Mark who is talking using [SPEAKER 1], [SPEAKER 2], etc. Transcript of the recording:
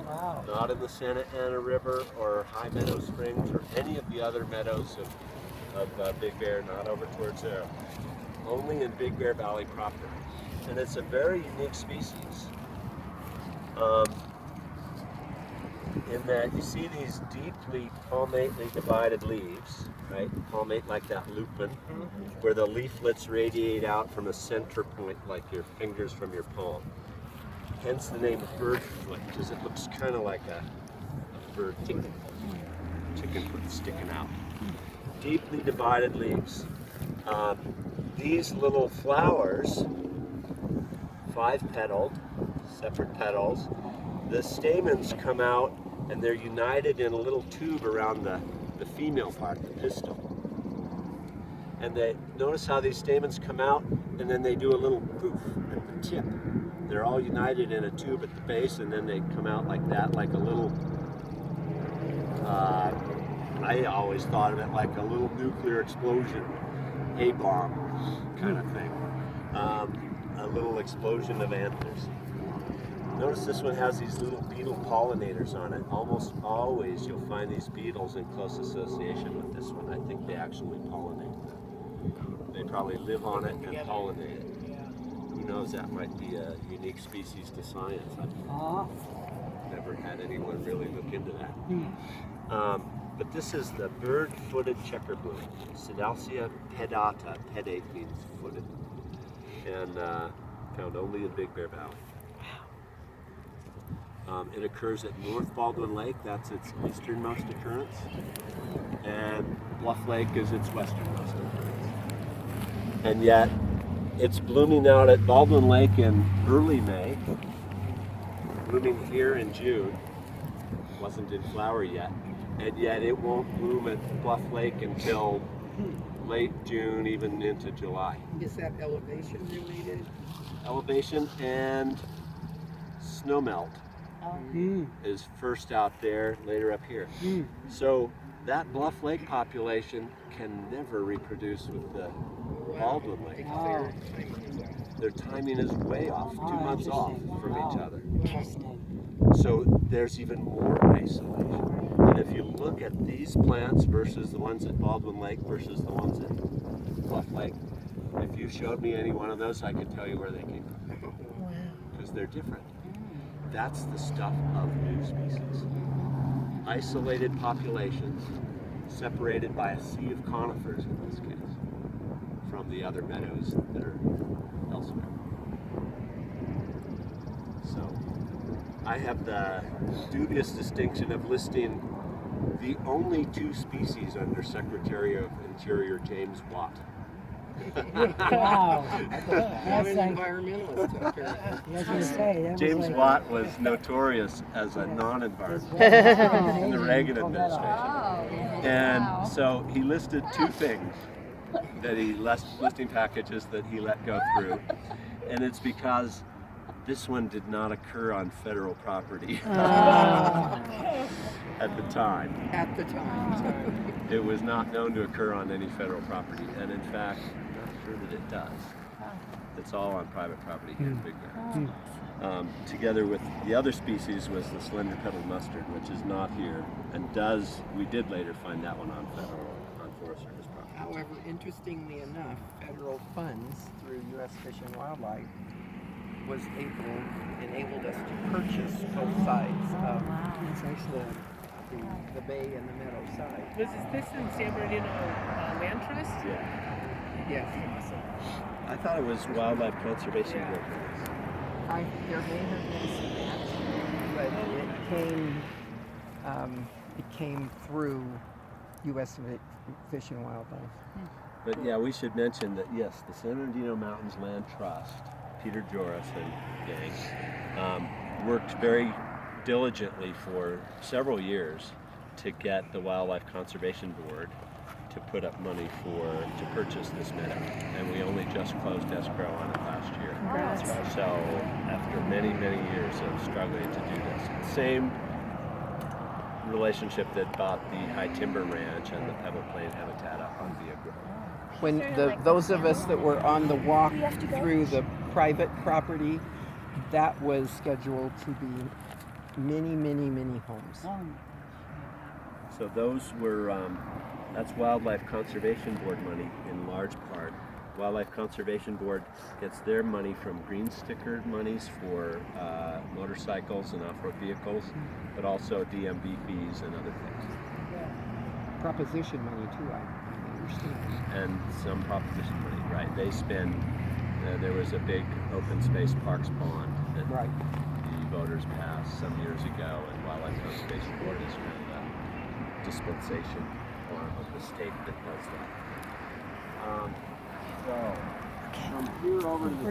[SPEAKER 1] Wow.
[SPEAKER 2] Not in the Santa Ana River or High Meadow Springs or any of the other meadows of Big Bear, not over towards there. Only in Big Bear Valley proper. And it's a very unique species. In that you see these deeply palmately divided leaves, right? Palmate like that lupin, where the leaflets radiate out from a center point like your fingers from your palm. Hence the name birdfoot, because it looks kind of like a bird chicken foot sticking out. Deeply divided leaves. These little flowers, 5-petaled, separate petals, the stamens come out and they're united in a little tube around the female part, the pistil. And they notice how these stamens come out and then they do a little poof at the tip. They're all united in a tube at the base and then they come out like that, like a little, I always thought of it like a little nuclear explosion, A-bomb kind of thing. A little explosion of anthers. Notice this one has these little beetle pollinators on it. Almost always you'll find these beetles in close association with this one. I think they actually pollinate them. They probably live on it and pollinate it. Who knows, that might be a unique species to science. I've never had anyone really look into that. But this is the bird-footed checkerbloom, Sidalcia pedata. Pedate means footed. And found only in Big Bear Valley. It occurs at North Baldwin Lake, that's its easternmost occurrence, and Bluff Lake is its westernmost occurrence. And yet, it's blooming out at Baldwin Lake in early May, blooming here in June, wasn't in flower yet, and yet it won't bloom at Bluff Lake until late June, even into July.
[SPEAKER 3] Is that elevation related?
[SPEAKER 2] Elevation and snowmelt is first out there, later up here. So that Bluff Lake population can never reproduce with the Baldwin Lake. Their timing is way off, 2 months off from each other. So there's even more isolation. And if you look at these plants versus the ones at Baldwin Lake versus the ones at Bluff Lake, if you showed me any one of those, I could tell you where they came from. Because they're different. That's the stuff of new species. Isolated populations, separated by a sea of conifers in this case, from the other meadows that are elsewhere. So, I have the dubious distinction of listing the only 2 species under Secretary of Interior James Watt.
[SPEAKER 1] Wow.
[SPEAKER 3] I'm an environmentalist up here.
[SPEAKER 1] I was going to say, that
[SPEAKER 2] James
[SPEAKER 1] was like,
[SPEAKER 2] Watt was notorious as a non-environmentalist in the Reagan administration. And so he listed 2 things that listing packages that he let go through. And it's because this one did not occur on federal property at the time.
[SPEAKER 3] At the time.
[SPEAKER 2] It was not known to occur on any federal property. And in fact, I'm not sure that it does. It's all on private property here in Big Bear. Together with the other species was the slender petaled mustard, which is not here, and we did later find that one on Forest Service property.
[SPEAKER 3] However, interestingly enough, federal funds through U.S. Fish and Wildlife enabled us to purchase both sides of the bay and the meadow side.
[SPEAKER 4] Was this in San Bernardino Land Trust?
[SPEAKER 2] Yeah.
[SPEAKER 3] Yes.
[SPEAKER 2] I thought it was Wildlife Conservation Group.
[SPEAKER 3] There may have been some action, but it came through U.S. Fish and Wildlife.
[SPEAKER 2] But yeah, we should mention that yes, the San Bernardino Mountains Land Trust, Peter Joris and gang, worked very diligently for several years to get the Wildlife Conservation Board to put up money to purchase this meadow, and we only just closed escrow on it last year. So after many years of struggling to do this, same relationship that bought the High Timber Ranch and the Pebble Plain Habitat up on Via Grove.
[SPEAKER 3] When those of us that were on the walk through the private property, that was scheduled to be Many, many, many homes.
[SPEAKER 1] Oh,
[SPEAKER 2] So those were, that's Wildlife Conservation Board money in large part. Wildlife Conservation Board gets their money from green sticker monies for motorcycles and off-road vehicles, but also DMV fees and other things.
[SPEAKER 3] Proposition money too, I understand.
[SPEAKER 2] And some proposition money, right? They spend, there was a big open space parks bond that
[SPEAKER 3] Right.
[SPEAKER 2] the voters passed some years ago, and Wildlife Conservation Board is kind of a dispensation arm of the state that does that. So, from here over to the